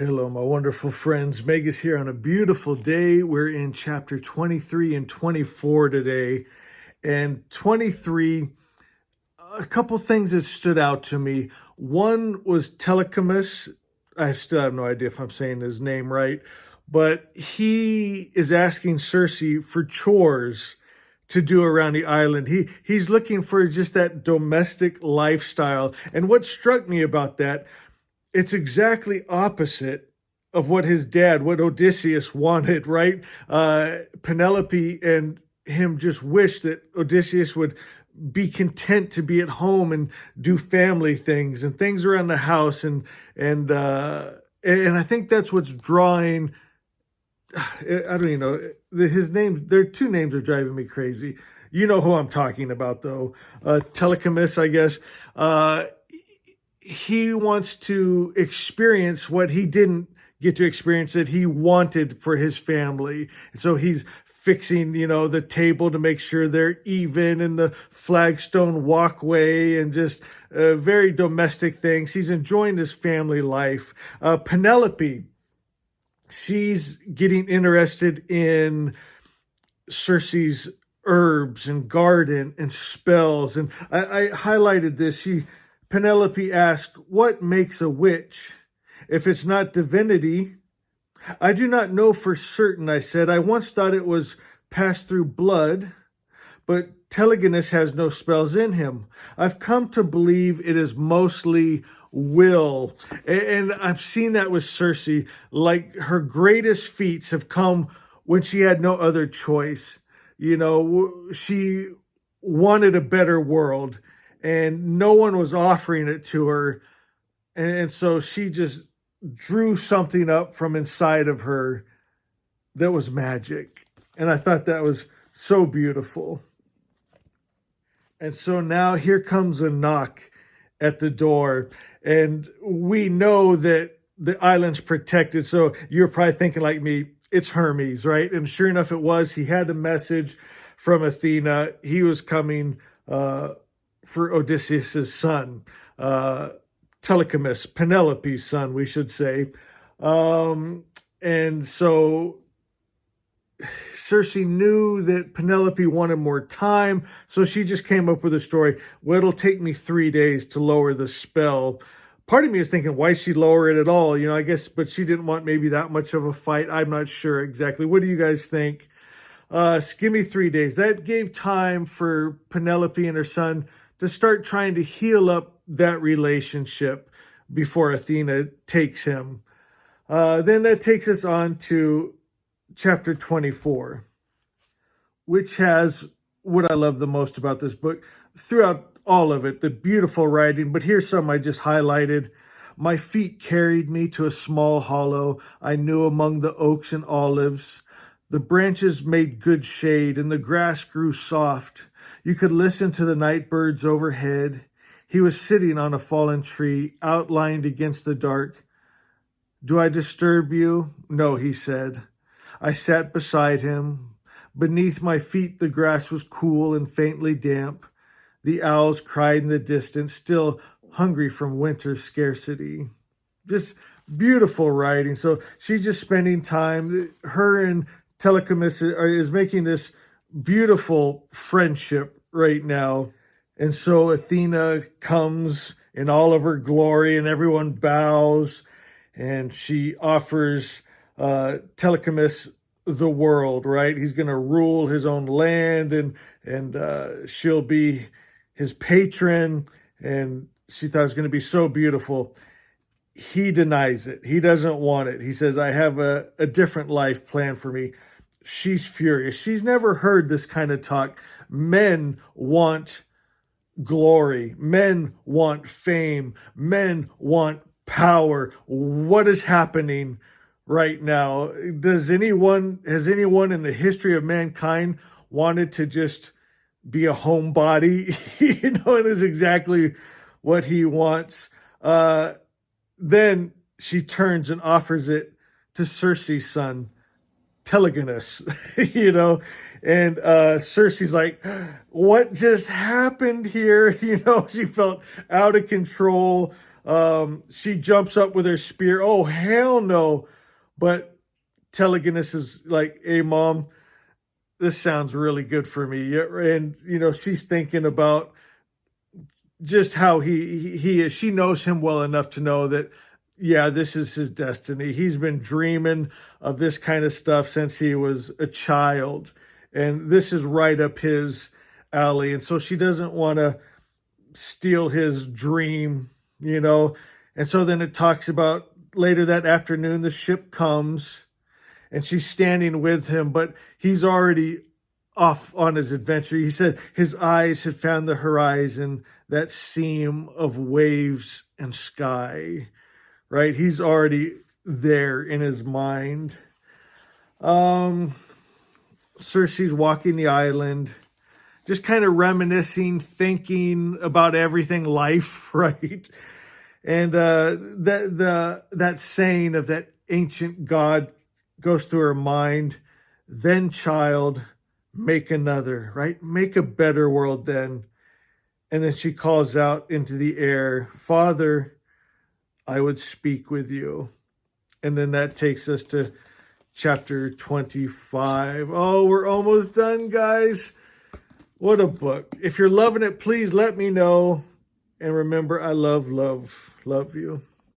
Hello, my wonderful friends. Megas here on a beautiful day. We're in chapter 23 and 24 today. And 23, a couple things that stood out to me. One was Telechamus. I still have no idea if I'm saying his name right, but he is asking Circe for chores to do around the island. He's looking for just that domestic lifestyle. And what struck me about that, it's exactly opposite of what his dad, what Odysseus wanted, right? Penelope and him just wished that Odysseus would be content to be at home and do family things and things around the house. And I think that's what's drawing, I don't even know, his name, their two names are driving me crazy. You know who I'm talking about, though. Telechamus, I guess. He wants to experience what he didn't get to experience that he wanted for his family. So he's fixing, the table to make sure they're even and the flagstone walkway and just very domestic things. He's enjoying his family life. Penelope, she's getting interested in Circe's herbs and garden and spells. And I highlighted this. Penelope asked, "What makes a witch? If it's not divinity." "I do not know for certain," I said. "I once thought it was passed through blood, but Telegonus has no spells in him. I've come to believe it is mostly will." And I've seen that with Circe. Like, her greatest feats have come when she had no other choice. She wanted a better world, and no one was offering it to her. And so she just drew something up from inside of her that was magic. And I thought that was so beautiful. And so now here comes a knock at the door. And we know that the island's protected. So you're probably thinking like me, it's Hermes, right? And sure enough, it was. He had a message from Athena. He was coming for Odysseus' son, Telechamus, Penelope's son, we should say. And so Circe knew that Penelope wanted more time, so she just came up with a story. "Well, it'll take me 3 days to lower the spell." Part of me is thinking, why she lower it at all? I guess, but she didn't want maybe that much of a fight. I'm not sure exactly. What do you guys think? Give me 3 days. That gave time for Penelope and her son to start trying to heal up that relationship before Athena takes him. Then that takes us on to chapter 24, which has what I love the most about this book. Throughout all of it, the beautiful writing, but here's some I just highlighted. "My feet carried me to a small hollow I knew among the oaks and olives. The branches made good shade, and the grass grew soft. You could listen to the night birds overhead. He was sitting on a fallen tree, outlined against the dark. 'Do I disturb you?' 'No,' he said. I sat beside him. Beneath my feet the grass was cool and faintly damp. The owls cried in the distance, still hungry from winter's scarcity." Just beautiful writing. So she's just spending time. Her and Telechamus is making this beautiful friendship right now. And so Athena comes in all of her glory and everyone bows, and she offers Telechamus the world, right? He's going to rule his own land, and she'll be his patron, and she thought it was going to be so beautiful. He denies it. He doesn't want it. He says, "I have a different life planned for me." She's furious. She's never heard this kind of talk. Men want glory. Men want fame. Men want power. What is happening right now? Has anyone in the history of mankind wanted to just be a homebody? It is exactly what he wants. Then she turns and offers it to Circe's son, Telegonus, and Circe's like, "What just happened here?" She felt out of control. She jumps up with her spear. Oh, hell no. But Telegonus is like, hey, Mom, this sounds really good for me. And, she's thinking about just how he is. She knows him well enough to know that, yeah, this is his destiny. He's been dreaming of this kind of stuff since he was a child. And this is right up his alley. And so she doesn't want to steal his dream. And so then it talks about later that afternoon, the ship comes and she's standing with him, but he's already off on his adventure. He said his eyes had found the horizon, that seam of waves and sky, right? He's already there in his mind. Circe's walking the island, just kind of reminiscing, thinking about everything life, right? And that saying of that ancient god goes through her mind. Then, child, make another, right? Make a better world then. And then she calls out into the air, Father, I would speak with you. And then that takes us to chapter 25. Oh, we're almost done, guys. What a book. If you're loving it, please let me know. And remember, I love you.